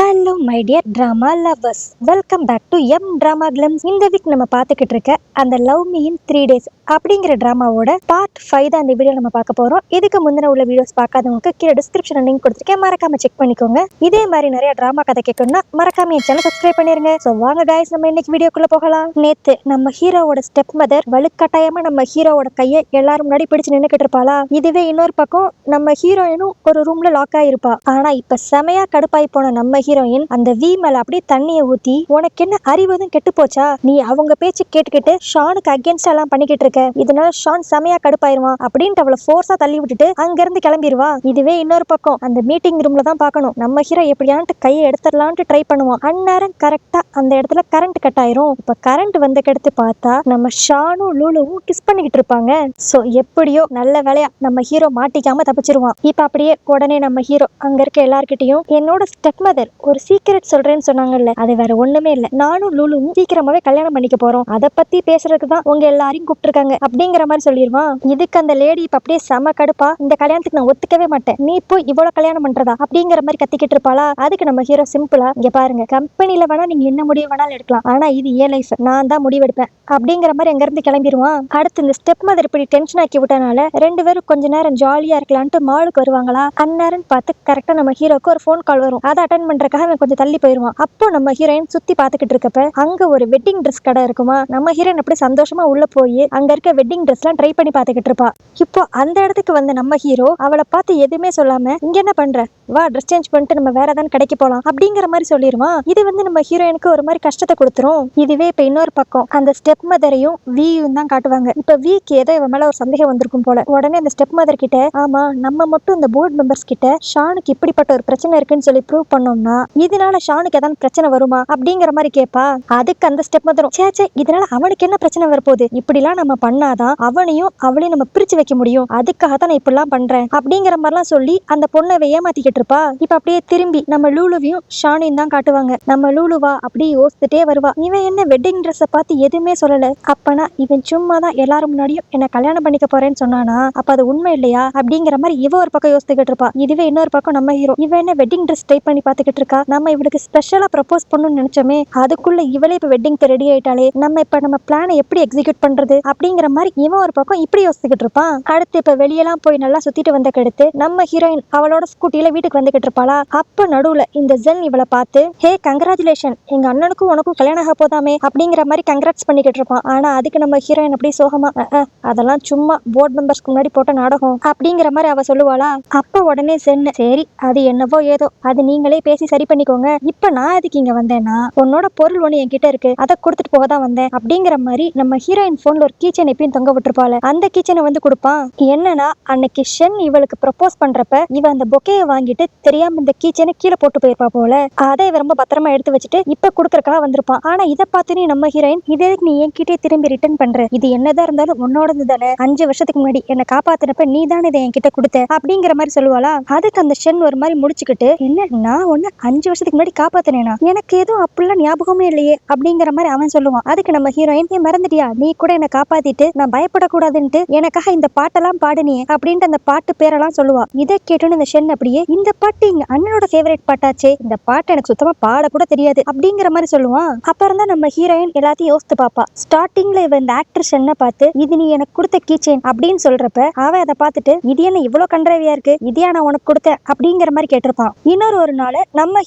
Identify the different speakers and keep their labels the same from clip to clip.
Speaker 1: Hello my dear drama lovers, welcome back to drama clams. இந்த week நம்ம பார்த்துக்கிட்டு இருக்க அந்த லவ் மீ இன் 3 days அப்படிங்கிற ட்ராமாவோட பார்ட் 5 தான் இந்த வீடியோ நம்ம பார்க்க போறோம். இதுக்கு முந்தின உள்ள வீடியோஸ் பார்க்காதவங்களுக்கு கீழே டிஸ்கிரிப்ஷன் லிங்க் கொடுத்துருக்கேன், மறக்காம செக் பண்ணிக்கோங்க. இதே மாதிரி நிறைய ட்ராமா கதை கேட்கணும்னா மறக்காம என் சேனல் சப்ஸ்கிரைப் பண்ணிருங்க. ஸோ வாங்க கைஸ், நம்ம இன்னைக்கு வீடியோக்குள்ள போகலாம். நேத்து நம்ம ஹீரோவோட ஸ்டெப் மதர் வலுக்கட்டாயமா நம்ம ஹீரோவோட கையை எல்லாரும் முன்னாடி பிடிச்சு நின்னுக்கிட்டு இருப்பாளா. இதுவே இன்னொரு பக்கம் நம்ம ஹீரோயினும் ஒரு ரூம்ல லாக் ஆயிருப்பா. ஆனா இப்ப செமையா கடுப்பாய் போன நம்ம ஹீரோயின் அந்த வி மேல அப்படியே தண்ணியை ஊத்தி, உனக்கு என்ன அறிவதும் கெட்டு போச்சா, நீ அவங்க பேச்சு கேட்டுக்கிட்டு ஷானுக்கு அகேன்ஸ்ட் எல்லாம் பண்ணிக்கிட்டு இருக்க, இதனால ஷான் செமையா கடுப்பாயிருவான் அப்படின்ட்டு அவளை ஃபோர்ஸா தள்ளி விட்டுட்டு அங்க இருந்து கிளம்பிடுவா. இதுவே இன்னொரு பக்கம் அந்த மீட்டிங் ரூம்ல தான் பார்க்கணும், நம்ம ஹீரோ எப்படியான்ட்டு கையை எடுத்துடலான்ட்டு ட்ரை பண்ணுவான். அந்நேரம் கரெக்டா அந்த இடத்துல கரண்ட் கட் ஆயிரும். இப்ப கரண்ட் வந்து கெடுத்து பார்த்தா நம்ம ஷானும் லூலுவும் கிஸ் பண்ணிக்கிட்டு இருப்பாங்க. சோ எப்படியோ நல்ல வேலையா நம்ம ஹீரோ மாட்டிக்காம தப்பிச்சிருவான். இப்ப அப்படியே உடனே நம்ம ஹீரோ அங்க இருக்க எல்லார்கிட்டையும் என்னோட ஸ்டெப் மதர் ஒரு சீக்ரெட் சொல்றேன்னு சொன்னாங்கல்ல, அது வேற ஒண்ணுமே இல்ல, நானும் லூலுவும் சீக்கிரமாவே கல்யாணம் பண்ணிக்க போறோம், அதை பத்தி பேசுறதுக்கு தான் உங்க எல்லாரையும் கூப்பிட்டுருக்காங்க அப்படிங்கிற மாதிரி சொல்லிடுவான். இதுக்கு அந்த லேடி இப்ப அப்படியே செம கடுப்பா, இந்த கல்யாணத்துக்கு நான் ஒத்துக்கவே மாட்டேன், நீ போய் இவ்வளவு கல்யாணம் பண்றதா அப்படிங்கிற மாதிரி கத்திக்கிட்டு இருப்பாளா. அதுக்கு நம்ம ஹீரோ சிம்பிளா, இங்க பாருங்க, கம்பெனில வேணா நீங்க என்ன முடிவு வேணாலும் எடுக்கலாம், ஆனா இது ஏன் லைஃப், நான் தான் முடிவெடுப்பேன் அப்படிங்கிற மாதிரி அங்க இருந்து கிளம்பிடுவான். அடுத்து இந்த ஸ்டெப் மதர் இப்படி டென்ஷன் ஆக்கி விட்டனால ரெண்டு பேரும் கொஞ்ச நேரம் ஜாலியா இருக்கலான்ட்டு மாலுக்கு வருவாங்களா. அந்நேரம் பார்த்து கரெக்டா நம்ம ஹீரோக்கு ஒரு ஃபோன் கால் வரும். அதை அட்டன் பண்றதுக்காக அவன் கொஞ்சம் தள்ளி போயிருவான். அப்போ நம்ம ஹீரோயின் சுத்தி பாத்துக்கிட்டு இருக்கப்ப அங்க ஒரு வெட்டிங் ட்ரெஸ் கடை இருக்குமா. நம்ம ஹீரோயின் அப்படி சந்தோஷமா உள்ள போய் அங்க இருக்க வெட்டிங் ட்ரெஸ் எல்லாம் ட்ரை பண்ணி பாத்துக்கிட்டு இருப்பா. இப்போ அந்த இடத்துக்கு வந்த நம்ம ஹீரோ அவளை பார்த்து எதுவுமே சொல்லாம, இங்க என்ன பண்ற, வா ட்ரெஸ் சேஞ்ச் பண்ணிட்டு நம்ம வேற ஏதாவது கடைக்கு போலாம் அப்படிங்கிற மாதிரி சொல்லிடுவான். இது வந்து நம்ம ஹீரோயினுக்கு ஒரு மாதிரி கஷ்டத்தை கொடுத்துரும். இதுவே இப்ப இன்னொரு பக்கம் அந்த ஸ்டெப் மதரையும் வியும் தான் காட்டுவாங்க. இப்ப விக்கு ஏதோ இவன் மேல ஒரு சந்தேகம் வந்திருக்கும் போல. உடனே அந்த ஸ்டெப் மதர் கிட்ட, ஆமா நம்ம மட்டும் இந்த போர்டு மெம்பர்ஸ் கிட்ட ஷானுக்கு இப்படிப்பட்ட ஒரு பிரச்சனை இருக்குன்னு சொல்லி ப்ரூவ் பண்ணோம்னா இதனால ஷானுக்கு ஏதாவது பிரச்சனை வருமா அப்படிங்கிற மாதிரி கேட்பா. அதுக்கு அந்த ஸ்டெப் மதரும், சேச்சே இதனால அவனுக்கு என்ன பிரச்சனை வரப்போகுது, இப்படிலாம் நம்ம பண்ணாதான் அவனையும் அவளையும் நம்ம பிரிச்சு வைக்க முடியும், அதுக்காக தான் நான் இப்படிலாம் பண்றேன் அப்படிங்கிற மாதிரிலாம் சொல்லி அந்த பொண்ணை ஏமாத்திக்கிட்டு இருப்பா. இப்ப அப்படியே திரும்பி நம்ம லூலுவையும் ஷானையும் தான் காட்டுவாங்க. நம்ம லூலுவா அப்படியே யோசிச்சுட்டே வருவா, இவன் என்ன வெட்டிங் ட்ரெஸ்ஸை பார்த்து எதுவுமே சொல்லல, அப்பனா இவன் சும்மா தான் எல்லாரும் முன்னாடியும் என்ன கல்யாணம் பண்ணிக்க போறேன்னு சொன்னானா, அப்ப அது உண்மை இல்லையா அப்படிங்கிற மாதிரி இவ ஒரு பக்கம் யோசிச்சுக்கிட்டு இருப்பா. இதுவே இன்னொரு பக்கம் நம்ம ஹீரோ, இவன் என்ன வெட்டிங் ட்ரெஸ் ட்ரை பண்ணி பார்த்துக்கிட்டு இருக்கா, நம்ம இவளுக்கு ஸ்பெஷலா ப்ரப்போஸ் பண்ணணும்னு நினைச்சோமே, அதுக்குள்ள இவளே இப்ப வெட்டிங்க்கு ரெடி ஆயிட்டாலே, நம்ம பிளானை எப்படி எக்ஸிக்யூட் பண்றது அப்படிங்கிற மாதிரி இவன் ஒரு பக்கம் இப்படி யோசிச்சுக்கிட்டு இருப்பான். அடுத்து இப்ப வெளியெல்லாம் போய் நல்லா சுத்திட்டு வந்த கடுத்து நம்ம ஹீரோயின் அவளோட ஸ்கூட்டில வீட்டுக்கு வந்துகிட்டு இருப்பாளா. அப்ப நடுவுல இந்த ஜென் இவளை பார்த்து, ஹே கங்க்ராச்சுலேஷன், எங்க அண்ணனுக்கும் உனக்கும் கல்யாணம் ஆக போதாமே அப்படிங்கிற மாதிரி கங்க்ராட்ஸ் பண்ணிக்கிட்டு இருப்பான். ஆனா அதுக்கு நம்ம ஹீரோயின் அப்படி சோகமா, அதெல்லாம் சும்மா போர்டு மெம்பர்ஸ்க்கு முன்னாடி போட்ட நாடகம் அப்படிங்கிற மாதிரி அவ சொல்லுவாளா. அப்ப உடனே ஜென், சரி அது என்னவோ ஏதோ, அது நீங்களே பேசி சரி பண்ணிக்கோங்க, இப்ப நான் எதுக்கு இங்க வந்தேன்னா உன்னோட பொருள் ஒண்ணு என்கிட்ட இருக்கு, அதை கொடுத்துட்டு போக தான் வந்தேன் அப்படிங்கிற மாதிரி நம்ம ஹீரோயின் போன்ல ஒரு கீச்சன் எப்பயும் தொங்க விட்டுருப்பாள். அந்த கீச்சனை வந்து கொடுப்பான். என்னன்னா அன்னைக்கு ஷென் இவளுக்கு ப்ரப்போஸ் பண்றப்ப இவ அந்த பொக்கையை வாங்கிட்டு தெரியாம இந்த கீச்சனை கீழே போட்டு போயிருப்பா போல. அதை இவ ரொம்ப பத்திரமா எடுத்து வச்சுட்டு இப்ப கொடுக்கறக்காக வந்திருப்பான். ஆனா இதை பார்த்து நீ நம்ம ஹீரோயின், இதே நீ என்கிட்டே திரும்பி ரிட்டர்ன் பண்ற, இது என்னதான் இருந்தாலும் உன்னோடது தானே, 5 வருஷத்துக்கு முன்னாடி என்ன காப்பாத்தினப்ப நீ தானே இதை என்கிட்ட கொடுத்த அப்படிங்கிற மாதிரி சொல்லுவாளா. அதுக்கு அந்த ஷென் ஒரு மாதிரி முடிச்சுக்கிட்டு, என்ன நான் ஒன்னு 5 வருஷத்துக்கு முன்னாடி காப்பாத்தினேனா, எனக்கு எதுவும் அப்படிலாம் ஞாபகமே இல்லையே அப்படிங்கிற மாதிரி அவன் சொல்லுவான். அதுக்கு நம்ம ஹீரோயின், ஏன் மறந்துட்டியா, நீ கூட என்ன காப்பாத்திட்டு நான் பயப்படக்கூடாதுன்ட்டு எனக்காக இந்த பாட்டெல்லாம் பாடுனியே அப்படின்ட்டு அந்த பாட்டு பேரெல்லாம் சொல்லுவா. இதை கேட்டுன்னு இந்த ஷென் அப்படியே, இந்த பாட்டு எங்க அண்ணனோட ஃபேவரட் பாட்டாச்சே, இந்த பாட்டு எனக்கு சுத்தமா பாட கூட தெரியாது அப்படிங்கிற மாதிரி சொல்லுவான். அப்புறம் தான் நம்ம ஹீரோயின் எல்லாத்தையும் யோசித்து பாப்பா. ஸ்டார்டிங்ல இவ இந்த ஆக்டர் ஷென்னை பார்த்து, இது நீ எனக்கு கொடுத்த கீச்சேன் அப்படின்னு சொல்றப்ப அவ அதை பார்த்துட்டு, இது என்ன இவ்வளவு கண்டரவியா இருக்கு, இதையா நான் உனக்கு கொடுத்தேன் அப்படிங்கிற மாதிரி கேட்டிருப்பான். இன்னொரு நாள் நம்ம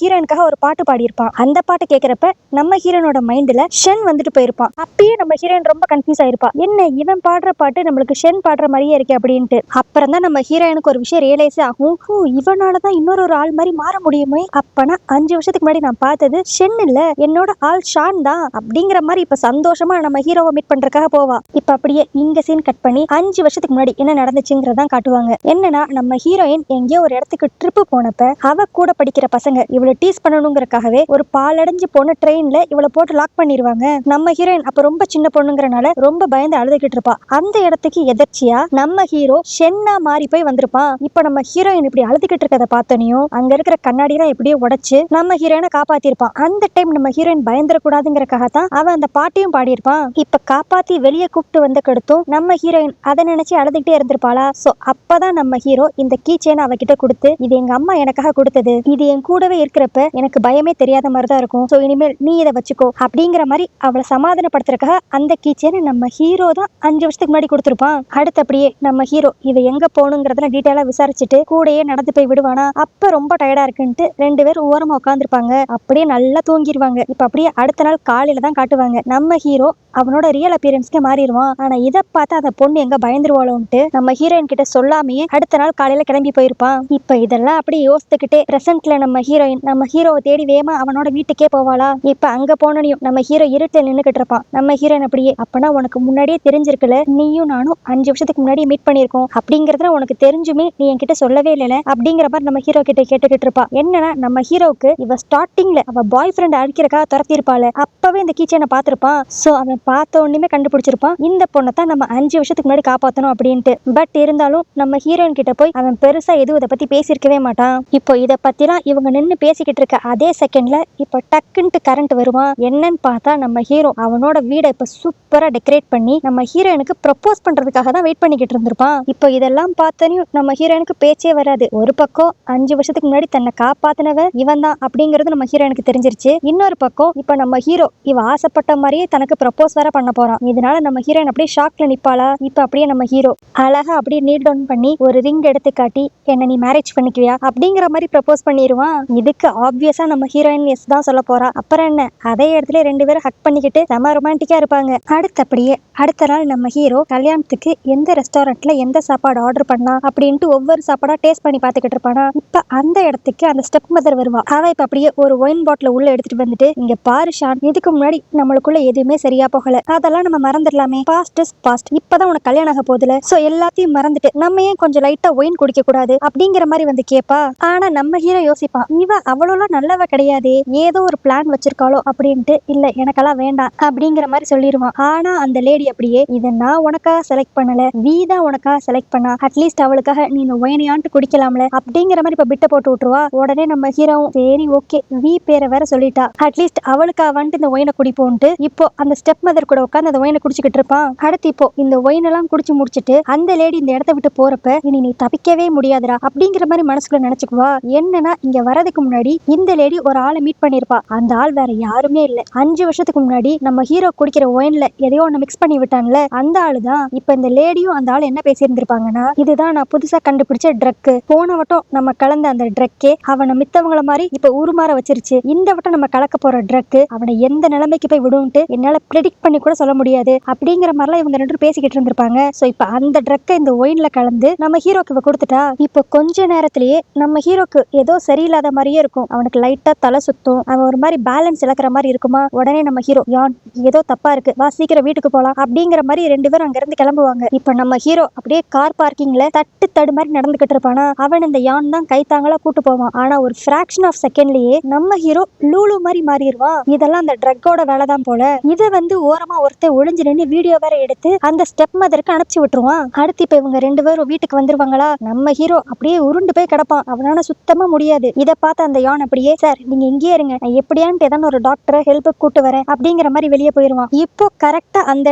Speaker 1: ஹீரோயினுக்காக ஒரு பாட்டு பாடியிருப்பான். அந்த பாட்டு கேட்கிறப்ப நம்ம ஹீரோனோட மைண்ட்ல ஷென் வந்துட்டு போயிருப்பான். அப்பயே நம்ம ஹீரோயின் ரொம்ப கன்ஃபியூஸ் ஆயிருப்பா, என்ன இவன் பாடுற பாட்டு நம்மளுக்கு ஷென் பாடுற மாதிரியே இருக்கு அப்படின்ட்டு. அப்புறம் தான் நம்ம ஹீரோயினுக்கு ஒரு விஷயம் ரியலைஸ் ஆகும், இவனாலதான் இன்னொரு ஆள் மாதிரி மாற முடியுமே, அப்பனா 5 வருஷத்துக்கு முன்னாடி நான் பார்த்தது ஷென் இல்ல, என்னோட ஆள் ஷான் தான் அப்படிங்கிற மாதிரி இப்ப சந்தோஷமா நம்ம ஹீரோவை மீட் பண்றதுக்காக போவா. இப்ப அப்படியே இங்க சீன் கட் பண்ணி 5 வருஷத்துக்கு முன்னாடி என்ன நடந்துச்சுங்கிறதான் காட்டுவாங்க. என்னன்னா நம்ம ஹீரோயின் எங்கேயோ ஒரு இடத்துக்கு ட்ரிப்பு போனப்ப அவ கூட படிக்கிற பசங்க இவளை டீஸ் பண்ணணுங்கிறக்காகவே ஒரு பாலடைஞ்சு போன ட்ரெயின்ல இவளை போட்டு லாக் பண்ணிடுவாங்க. நம்ம ஹீரோயின் அப்ப ரொம்ப சின்ன பொண்ணுங்கிறனால ரொம்ப பயந்து அழுதுகிட்டு இருப்பா. அந்த இடத்துக்கு எதிர்ச்சியா நம்ம ஹீரோ ஷென்னா மாறி போய் வந்திருப்பான். இப்ப நம்ம ஹீரோயின் இப்படி அழுதுகிட்டு இருக்கதை பார்த்தனையும் அங்க இருக்கிற கண்ணாடியெல்லாம் எப்படியோ உடைச்சு நம்ம ஹீரோயினை காப்பாத்திருப்பான். அந்த டைம் நம்ம ஹீரோயின் பயந்துடக்கூடாதுங்கிறக்காக தான் அவன் அந்த பாட்டையும் பாடியிருப்பான். இப்ப காப்பாத்தி வெளியே கூப்பிட்டு வந்த கடுத்தும் நம்ம ஹீரோயின் அதை நினைச்சு அழுதுகிட்டே இருந்திருப்பாளா? சோ அப்பதான் நம்ம ஹீரோ இந்த கீ செயின் அவகிட்ட கொடுத்து, இது எங்க அம்மா எனக்காக கொடுத்தது, இது என் கூடவே இருக்கிறப்ப எனக்கு பயமே தெரியாத மாதிரிதான் இருக்கும், சோ இனிமேல் நீ இதை வச்சுக்கோ அப்படிங்கிற மாதிரி அவளை சமாதானப்படுத்துறதுக்காக அந்த கீ செயினை நம்ம ஹீரோ தான் 5 வருஷத்துக்கு முன்னாடி கொடுத்திருப்பான். அடுத்தபடியே நம்ம ஹீரோ இவ எங்க போகணுங்கிறதுல டீட்டெயிலா விசாரிச்சுட்டு கூடையே நடந்து போய் விடுவானா. அப்ப ரொம்ப டயர்டா இருக்குன்ட்டு 2 பேரும் ஓரமா உட்காந்துருப்பாங்க. அப்படியே நல்லா தூங்கிடுவாங்க. இப்ப அப்படியே அடுத்த நாள் காலையில தான் காட்டுவாங்க. நம்ம ஹீரோ அவனோட ரியல் அப்பியரன்ஸ்க்கு மாறிடுவான். ஆனா இதை பார்த்து அந்த பொண்ணு எங்க பயந்துருவாளோன்ட்டு நம்ம ஹீரோயின் கிட்ட சொல்லாமையே அடுத்த நாள் காலையில கிளம்பி போயிருப்பான். இப்ப இதெல்லாம் அப்படியே யோசித்துக்கிட்டே பிரசன்ட்ல நம்ம ஹீரோயின் நம்ம ஹீரோவை தேடி வேமா அவனோட வீட்டுக்கே போவாளா. இப்ப அங்க போனனையும் நம்ம ஹீரோ இருட்டில் நின்னுக்கிட்டு இருப்பான். நம்ம ஹீரோயின் அப்படியே, அப்பனா உனக்கு முன்னாடியே தெரிஞ்சிருக்கல, நீயும் நானும் 5 வருஷத்துக்கு முன்னாடி மீட் பண்ணிருக்கோம் அப்படிங்கறத உனக்கு தெரிஞ்சுமே நீ என்கிட்ட சொல்லவே இல்ல அப்படிங்கிற மாதிரி நம்ம ஹீரோ கிட்ட கேட்டுக்கிட்டு இருப்பா. என்னன்னா நம்ம ஹீரோவுக்கு இவ ஸ்டார்டிங்ல அவ பாய் ஃப்ரெண்ட் அடிக்கிறக்காக துரத்திருப்பாள். அப்பவே இந்த கீச்சனை பார்த்திருப்பான். சோ அவன் பார்த்த உடனே கண்டுபிடிச்சிருப்பான் இந்த பொண்ணை தான் நம்ம 5 வருஷத்துக்கு முன்னாடி காப்பாற்றணும் அப்படின்ட்டு. பட் இருந்தாலும் நம்ம ஹீரோயின் கிட்ட போய் அவன் பெருசா எதுவும் இதை பத்தி பேசியிருக்கவே மாட்டான். இப்போ இதை பத்திலாம் இவங்க நின்று பேசிக்கிட்டு இருக்க அதே செகண்ட்ல இப்போ டக்குன்ட்டு கரண்ட் வருவான். என்னன்னு பார்த்தா நம்ம ஹீரோ அவனோட வீடை இப்ப சூப்பரா டெக்கரேட் பண்ணி நம்ம ஹீரோயினுக்கு ப்ரப்போஸ் பண்றதுக்காக தான் வெயிட் பண்ணிக்கிட்டு இருந்திருப்பான். இப்போ இதெல்லாம் பார்த்தனையும் நம்ம ஹீரோயினுக்கு பேச்சே வராது. ஒரு பக்கம் 5 வருஷத்துக்கு முன்னாடி தன்னை காப்பாத்தினவ இவன் தான் அப்படிங்கிறது நம்ம ஹீரோயினுக்கு தெரிஞ்சிருச்சு. இன்னொரு பக்கம் இப்ப நம்ம ஹீரோ இவ ஆசைப்பட்ட மாதிரியே தனக்கு ப்ரப்போஸ் வேற பண்ண போறான். இதனால நம்ம ஹீரோயின் அப்படியே ஷாக்ல நிப்பாளா. இப்ப அப்படியே நம்ம ஹீரோ அழகா அப்படியே நீல் டவுன் பண்ணி ஒரு ரிங் எடுத்து காட்டி, என்ன நீ மேரேஜ் பண்ணிக்குவியா அப்படிங்கிற மாதிரி ப்ரப்போஸ் பண்ணிடுவான். இதுக்கு ஆப்வியஸா நம்ம ஹீரோயின் எஸ் தான் சொல்ல போறா. அப்புறம் என்ன, அதே இடத்துல 2 பேரும் ஹக் பண்ணிக்கிட்டு செம ரொமான்டிக்கா இருப்பாங்க. அடுத்தபடியே அடுத்த நாள் நம்ம ஹீரோ கல்யாணத்துக்கு எந்த ரெஸ்டாரண்ட்ல எந்த சாப்பாடு ஆர்டர் பண்ணலாம் அப்படின்ட்டு ஒவ்வொரு சாப்பாடா டேஸ்ட் பண்ணி பார்த்துக்கிட்டு இருப்பானா. இப்ப அந்த இடத்துக்கு அந்த ஸ்டெப் மதர் வருவா. அவ இப்ப அப்படியே ஒரு ஒயின் பாட்டில் உள்ள எடுத்துட்டு வந்துட்டு, இங்க பாரு ஷான், இதுக்கு முன்னாடி நம்மளுக்குள்ள எதுவுமே சரியா போகல, அதெல்லாம் நம்ம மறந்துடலாமே, பாஸ்ட் இஸ் பாஸ்ட், இப்பதான் உனக்கு கல்யாணம் ஆக போதுல, சோ எல்லாத்தையும் மறந்துட்டு நம்ம ஏன் கொஞ்சம் லைட்டா ஒயின் குடிக்க கூடாது அப்படிங்கிற மாதிரி வந்து கேப்பா. ஆனா நம்ம ஹீரோ யோசிப்பான், இவ அவ்வளோலாம் நல்லவ கிடையாது, ஏதோ ஒரு பிளான் வச்சிருக்காளோ அப்படின்ட்டு. இல்ல எனக்கெல்லாம் வேண்டாம் அப்படிங்கிற மாதிரி சொல்லிடுவான். ஆனா அந்த லேடி அப்படியே, இதை நான் உனக்காக செலக்ட் பண்ணல, வீ தான் உனக்காக செலக்ட் பண்ணா, அட்லீஸ்ட் அவளுக்காக நீ இந்த ஒயினையான்ட்டு குடிக்கலாம்ல அப்படிங்கிற மாதிரி இப்ப பிட்ட போட்டு விட்டுருவா. உடனே நம்ம ஹீரோ சரி ஓகே, வீ பேரை வேற சொல்லிட்டா, அட்லீஸ்ட் அவளுக்காக வந்துட்டு இந்த ஒயினை குடிப்போன்ட்டு இப்போ அந்த ஸ்டெப் மதர் கூட உட்காந்து அந்த ஒயினை குடிச்சுக்கிட்டு இருப்பான். அடுத்து இப்போ இந்த ஒயின் எல்லாம் குடிச்சு முடிச்சுட்டு அந்த லேடி இந்த இடத்த விட்டு போறப்ப, இனி நீ தப்பிக்கவே முடியாதுடா அப்படிங்கிற மாதிரி மனசுக்குள்ள நினைச்சுக்குவா. என்னன்னா இங்க வரதுக்கு முன்னாடி இந்த லேடி ஒரு ஆளை மீட் பண்ணிருப்பா. அந்த ஆள் வேற யாருமே இல்ல, 5 வருஷத்துக்கு முன்னாடி நம்ம ஹீரோ குடிக்கிற ஒயின்ல எதையோ ஒண்ணு மிக்ஸ் பண்ணி விட்டான்ல, அந்த ஆளு தான். இப்ப இந்த லேடியும் அந்த ஆள் என்ன பேசியிருந்திருப்பாங்கன்னா, இதுதான் நான் புதுசா கண்டுபிடிச்ச ட்ரக், போன வட்டம் நம்ம கலந்த அந்த ட்ரக்கே அவனை மித்தவங்கள மாதிரி இப்ப உருமாற வச்சிருச்சு, இந்த வட்டம் நம்ம கலக்க போற ட்ரக் அவனை எந்த நிலைமைக்கு போய் விடும்ட்டு என்னால ப்ரெடிக்ட் பண்ணி கூட சொல்ல முடியாது அப்படிங்கிற மாதிரிலாம் இவங்க 2 பேரும் பேசிக்கிட்டு இருந்திருப்பாங்க. சோ இப்ப அந்த ட்ரக்கை இந்த ஒயின்ல கலந்து நம்ம ஹீரோக்கு இவ கொடுத்துட்டா. இப்போ கொஞ்ச நேரத்திலேயே நம்ம ஹீரோக்கு ஏதோ சரியில்லாத மாதிரியே இருக்கும். அவனுக்கு லைட்டா தலை சுத்தும், அவன் ஒரு மாதிரி பேலன்ஸ் இழக்கிற மாதிரி இருக்குமா. உடனே நம்ம ஹீரோ, யான் ஏதோ தப்பா இருக்கு, வா சீக்கிரம் வீட்டுக்கு போலாம் அப்படிங்கிற மாதிரி 2 பேரும் அங்க இருந்து கிளம்புவாங்க. இப்ப நம்ம ஹீரோ அப்படியே கார் பார்க்கிங்ல தட்டு தடு மாதிரி நடந்துகிட்டு இருப்பானா. அவன் இந்த யான் தான் கைத்தாங்களா கூட்டு போவான். ஆனா ஒரு ஃபிராக்ஷன் ஆஃப் செகண்ட்லயே நம்ம ஹீரோ லூலு மாதிரி மாறிடுவான். இதெல்லாம் அந்த ட்ரக்கோட வேலை தான் போல. இதை வந்து ஓரமா ஒருத்தர் ஒளிஞ்சு நின்று வீடியோ வேற எடுத்து அந்த ஸ்டெப் மதருக்கு அனுப்பிச்சு விட்டுருவான். அடுத்து இப்ப இவங்க 2 பேரும் வீட்டுக்கு வந்துருவாங்களா. நம்ம ஹீரோ அப்படியே உருண்டு போய் கிடப்பான், அவனால சுத்தமா முடியாது. இதை பார்த்து அந்த யான் அப்படியே, சார் நீங்க இங்கேயே இருங்க, நான் எப்படியான்ட்டு ஏதாவது ஒரு டாக்டரை ஹெல்ப் கூட்டு வரேன் அப்படிங்கிற மாதிரி வெளியே போயிருவான். இப்போ கரெக்டா அந்த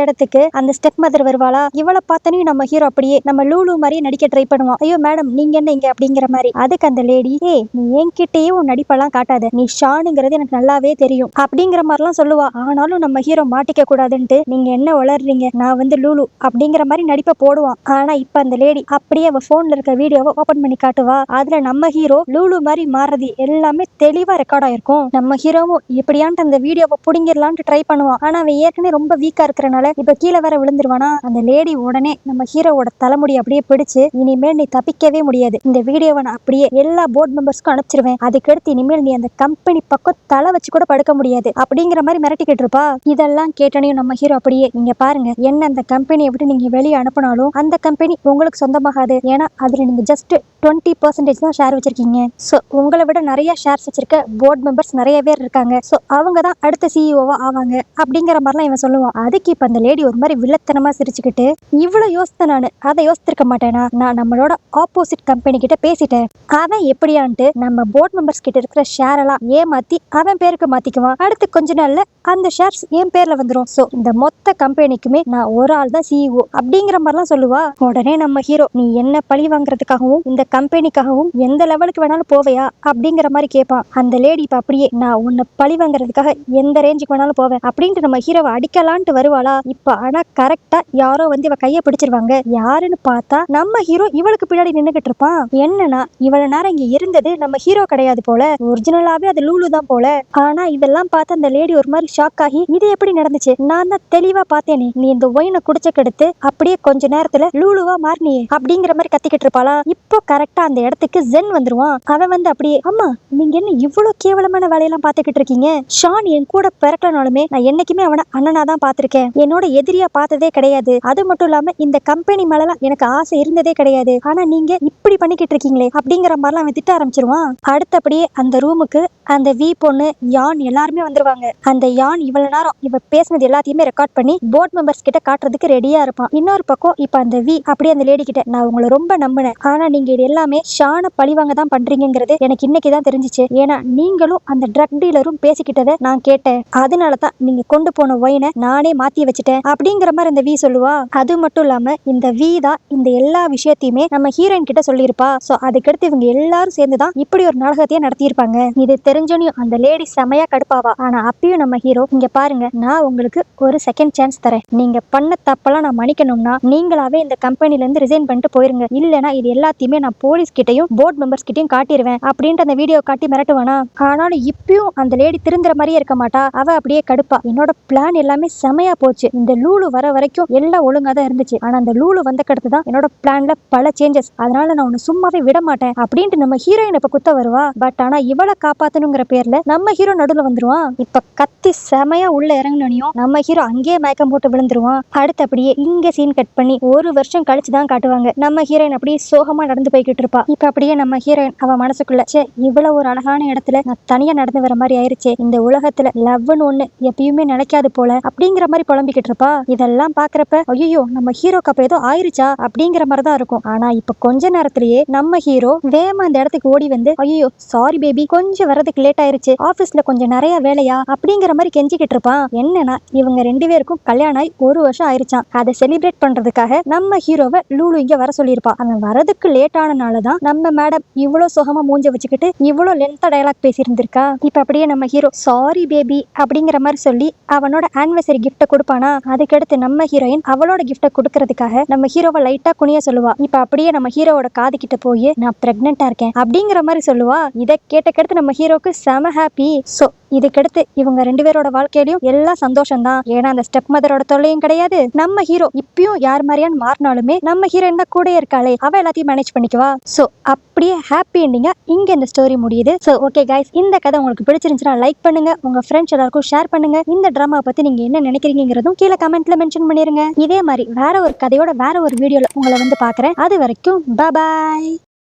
Speaker 1: இடத்துக்கு அந்த ஸ்டெப் மதர் வருவாளா. இவளை பார்த்தனையும் நம்ம ஹீரோ அப்படியே நம்ம லூலு மாதிரி நடிக்க ட்ரை பண்ணுவான். ஐயோ மேடம் நீங்க என்ன இங்க அப்படிங்கிற மாதிரி. அதுக்கு அந்த லேடி, நீ என்கிட்டயே உன் நடிப்பெல்லாம் காட்டாத, நீ ஷானுங்கிறது எனக்கு நல்லாவே தெரியும் அப்படிங்கிற மாதிரிலாம் சொல்லுவா. ஆனாலும் நம்ம ஹீரோ மாட்டிக்க கூடாதுன்ட்டு, நீங்க என்ன வளர்றீங்க, நான் வந்து லூலு அப்படிங்கிற மாதிரி நடிப்பை போடுவான். ஆனா இப்ப அந்த லேடி அப்படியே அவ போன்ல இருக்க வீடியோவை ஓபன் பண்ணி காட்டுவா. அதுல நம்ம ஹீரோ லூலு மாதிரி மாறுறது எல்லாமே தெளிவா ரெக்கார்ட் ஆயிருக்கும். நம்ம ஹீரோவும் எப்படியான்ட்டு அந்த வீடியோவை புடிங்கிடலான்ட்டு ட்ரை பண்ணுவான். ஆனா அவன் ஏற்கனவே ரொம்ப வீக்கா இருக்கிறனால இப்ப கீழே வேற விழுந்துருவானா. அந்த லேடி உடனே நம்ம ஹீரோவோட தலைமுடி அப்படியே பிடிச்சு, இனிமேல் நீ தப்பிக்கவே முடியாது, இந்த வீடியோவை நான் அப்படியே எல்லா போர்டு மெம்பர்ஸ்க்கும் அனுப்பிச்சிருவேன், அதுக்கடுத்து இனிமேல் நீ அந்த கம்பெனி பக்கம் தலை வச்சு கூட படுக்க முடியாது அப்படிங்கிற மாதிரி மிரட்டிக்கிட்டு இருப்பா. இதெல்லாம் கேட்டனையும் நம்ம ஹீரோ அப்படியே, நீங்க பாருங்க, என்ன அந்த கம்பெனியை விட்டு நீங்க வெளியே அனுப்பினாலும் அந்த கம்பெனி உங்களுக்கு சொந்தமாகாது, ஏன்னா அதுல நீங்க ஜஸ்ட் 20% தான் ஷேர் வச்சிருக்கீங்க. சோ உங்களை விட நிறைய ஷேர்ஸ் வச்சிருக்க போர்டு மெம்பர்ஸ் நிறைய பேர் இருக்காங்க, சோ அவங்க தான் அடுத்த சிஇஓவா ஆவாங்க அப்படிங்கிற மாதிரிலாம் இவன் சொல்லுவான். அதுக்கு இப்ப அந்த லேடி ஒரு மாதிரி வில்லத்தனமா சிரிச்சுக்கிட்டு, இவ்வளவு யோசித்த நானு அதை யோசித்திருக்க மாட்டேனா, நான் நம்மளோட ஆப்போசிட் கம்பெனி கிட்ட பேசிட்டேன். அவன் எப்படியான்ட்டு நம்ம போர்ட் மெம்பர்ஸ் கிட்ட இருக்கிற ஷேர் எல்லாம் ஏமாத்தி அவன் பேருக்கு மாத்திக்குவான். அடுத்து கொஞ்ச நாள்ல அந்த ஷேர்ஸ் என் பேர்ல வந்துரும். சோ இந்த மொத்த கம்பெனிக்குமே நான் ஒரு ஆள் தான் சிஇஓ அப்படிங்கிற மாதிரிலாம் சொல்லுவா. உடனே நம்ம ஹீரோ, நீ என்ன பழி வாங்குறதுக்காகவும் இந்த கம்பெனிக்காகவும் எந்த லெவலுக்கு வேணாலும் போவையா அப்படிங்கிற மாதிரி கேட்பான். அந்த லேடி இப்ப அப்படியே, நான் உன்னை பழி வாங்குறதுக்காக எந்த ரேஞ்சுக்கு வேணாலும் போவேன் அப்படின்ட்டு நம்ம ஹீரோவை அடிக்கலான்ட்டு வருவாளா. இப்ப ஆனா கரெக்டா யாரோ வந்து இவ கைய பிடிச்சிருவாங்க. யாருன்னு பார்த்தா நம்ம ஹீரோ இவளுக்கு பின்னாடி நின்னுகிட்டு இருப்பான். என்னன்னா இவ்வளவு நேரம் இங்க இருந்தது நம்ம ஹீரோ கிடையாது போல, ஒரிஜினலாவே அது லூலு தான் போல. ஆனா இதெல்லாம் பார்த்து அந்த லேடி ஒரு மாதிரி ஷாக் ஆகி, இது எப்படி நடந்துச்சு, நான் தான் தெளிவா பார்த்தேனே, நீ இந்த ஒயினை குடிச்சக்கெடுத்து அப்படியே கொஞ்ச நேரத்துல லூலுவா மாறினியே அப்படிங்கிற மாதிரி கத்திக்கிட்டு இருப்பாளா. இப்போ கரெக்டா அந்த இடத்துக்கு ஜென் வந்துருவான். அவன் வந்து அப்படியே, அம்மா நீங்க என்ன இவ்வளவு கேவலமான வேலையெல்லாம் பாத்துக்கிட்டு இருக்கீங்க, ஷான் என் கூட பிறக்கலனாலுமே நான் என்னைக்குமே அவனை அண்ணனா தான் பாத்திருக்கேன், என்னோட எதிரியா பார்த்ததே கிடையாது, அது மட்டும் இல்லாம இந்த கம்பெனி மேலாம் எனக்கு ஆசை இருந்ததே கிடையாது, ஆனா நீங்க இப்படி பண்ணிக்கிட்டு இருக்கீங்களே அப்படிங்கிற மாதிரிலாம் அவன் திட்ட ஆரம்பிச்சிருவான். அடுத்தபடியே அந்த ரூமுக்கு அந்த வி பொண்ணு யான் எல்லாருமே வந்துருவாங்க. அந்த யான் இவ்வளவு நேரம் இவ பேசினது எல்லாத்தையுமே ரெக்கார்ட் பண்ணி போர்ட் மெம்பர்ஸ் கிட்ட காட்டுறதுக்கு ரெடியா இருப்பான். இன்னொரு பக்கம் இப்ப அந்த வி அப்படியே அந்த லேடி கிட்ட, நான் உங்களை ரொம்ப நம்பினேன், ஆனா நீங்க இது எல்லாமே ஷானை பழிவாங்க தான் பண்றீங்கிறது எனக்கு இன்னைக்குதான் தெரிஞ்சிச்சு, ஏன்னா நீங்களும் அந்த ட்ரக் டீலரும் பேசிக்கிட்டதை நான் கேட்டேன், அதனாலதான் நீங்க கொண்டு போன ஒயினை நானே மாத்தி வச்சுட்டேன் அப்படிங்கிற மாதிரி அந்த வி சொல்லுவா. அது மட்டும் இல்லாம இந்த வி தான் இந்த எல்லா விஷயத்தையுமே நம்ம ஹீரோயின் கிட்ட சொல்லியிருப்பா. சோ அதுக்கடுத்து இவங்க எல்லாரும் சேர்ந்துதான் இப்படி ஒரு நாடகத்தையே நடத்தியிருப்பாங்க. இது தெரிஞ்சோனையும் அந்த லேடி செமையா கடுப்பாவா. ஆனா அப்பயும் நம்ம ஹீரோ, இங்க பாருங்க, நான் உங்களுக்கு ஒரு செகண்ட் சான்ஸ் தரேன், நீங்க பண்ண தப்பெல்லாம் நான் மன்னிக்கணும்னா நீங்களாவே இந்த கம்பெனில இருந்து ரிசைன் பண்ணிட்டு போயிருங்க, இல்லனா இது எல்லாத்தையுமே நான் போலீஸ் கிட்டையும் போர்ட் மெம்பர்ஸ் கிட்டையும் காட்டிடுவேன் அப்படின்ட்டு அந்த வீடியோ காட்டி மிரட்டுவானா. ஆனாலும் இப்பயும் அந்த லேடி திருந்துற மாதிரியே இருக்க மாட்டா. அவ அப்படியே கடுப்பா, என்னோட பிளான் எல்லாமே செமையா போச்சு, இந்த லூலு வர வரைக்கும் எல்லாம் ஒழுங்கா தான் இருந்துச்சு, ஆனா அந்த லூலு வந்த கடுத்து தான் என்னோட பிளான்ல பல சேஞ்சஸ், அதனால நான் உன்னை சும்மாவே விட மாட்டேன் அப்படின்ட்டு நம்ம ஹீரோயின் இப்ப குத்த வருவா. பட் ஆனா இவளை காப்பாத்தணுங்கிற பேர்ல நம்ம ஹீரோ நடுவுல வந்துருவான். இப்ப கத்தி செமையா உள்ள இறங்கினோனையும் நம்ம ஹீரோ அங்கேயே மயக்கம் போட்டு விழுந்துருவான். அடுத்து அப்படியே இங்க சீன் கட் பண்ணி ஒரு வருஷம் கழிச்சு தான் காட்டுவாங்க. நம்ம ஹீரோயின் அப்படியே சோகமா நடந்து போய்கிட்டு இருப்பா. இப்ப அப்படியே நம்ம ஹீரோயின் அவ மனசுக்குள்ள, சே இவ்வளவு ஒரு அழகான இடத்துல நான் தனியா நடந்து வர மாதிரி ஆயிருச்சே, இந்த உலகத்துல லவ்னு ஒண்ணு எப்பயுமே நினைக்காது போல அப்படிங்கிற மாதிரி புலம்பிக்கிட்டு இருப்பா. இதெல்லாம் பாக்குறப்ப ஐயோ நம்ம ஹீரோக்கு அப்ப ஏதோ ஆயிருச்சா அப்படிங்கிற மாதிரிதான் இருக்கும். ஆனா இப்ப கொஞ்ச நேரத்திலேயே நம்ம ஹீரோ வேமா அந்த இடத்துக்கு ஓடி வந்து, ஐயோ சாரி பேபி, கொஞ்சம் வரதுக்கு லேட் ஆயிருச்சு, ஆபீஸ்ல கொஞ்சம் நிறைய வேலையா அப்படிங்கிற மாதிரி கெஞ்சிக்கிட்டு இருப்பான். என்னன்னா இவங்க ரெண்டு பேருக்கும் கல்யாணம் ஆகி ஒரு வருஷம் ஆயிருச்சான். அதை செலிப்ரேட் பண்றதுக்காக நம்ம ஹீரோவை லூலு இங்க வர சொல்லியிருப்பா. அவன் வரதுக்கு லேட் ஆனனாலதான் நம்ம மேடம் இவ்வளவு சுகமா மூஞ்ச வச்சுக்கிட்டு இவ்வளவு லென்த்தா டயலாக் பேசியிருந்திருக்கா. இப்ப அப்படியே நம்ம ஹீரோ சாரி பேபி அப்படிங்கிற மாதிரி சொல்லி அவனோட ஆனிவர்சரி கிஃப்ட கொடுப்பானா. அதுக்கடுத்து நம்ம ஹீரோயின் அவளோட கிஃப்ட கொடுக்கறதுக்காக நம்ம ஹீரோவை லைட்டா குனிய சொல்லுவா. இப்ப அப்படியே நம்ம ஹீரோவோட காது கிட்ட போய், நான் பிரெக்னெண்டா இருக்கேன் அப்படிங்கிற மாதிரி சொல்லுவா. இதை கேட்டக்கடுத்து நம்ம ஹீரோக்கு செம ஹாப்பி. சோ இதுக்கடுத்து இவங்க ரெண்டு பேரோட வாழ்க்கையிலயும் எல்லாம் சந்தோஷம் தான். ஏன்னா அந்த ஸ்டெப் மதரோட தொல்லையும் கிடையாது. நம்ம ஹீரோ இப்பயும் யார் மாதிரியான்னு மாறினாலுமே நம்ம ஹீரோயின் தான் கூட இருக்காளே, அவ எல்லாத்தையும் மேனேஜ் பண்ணிக்குவா. சோ அப்படியே ஹாப்பி எண்டிங்கா இங்க இந்த ஸ்டோரி முடியுது. சோ ஓகே கைஸ், இந்த கதை உங்களுக்கு பிடிச்சிருந்துச்சுன்னா லைக் பண்ணுங்க, உங்க ஃப்ரெண்ட்ஸ் எல்லாருக்கும் ஷேர் பண்ணுங்க. இந்த டிராமா பத்தி நீங்க என்ன நினைக்கிறீங்கிறதும் கீழே கமெண்ட்ல மென்ஷன் பண்ணிருங்க. இதே மாதிரி வேற ஒரு கதையோட வேற ஒரு வீடியோல உங்களை வந்து பாக்குறேன். அது வரைக்கும் பாய்.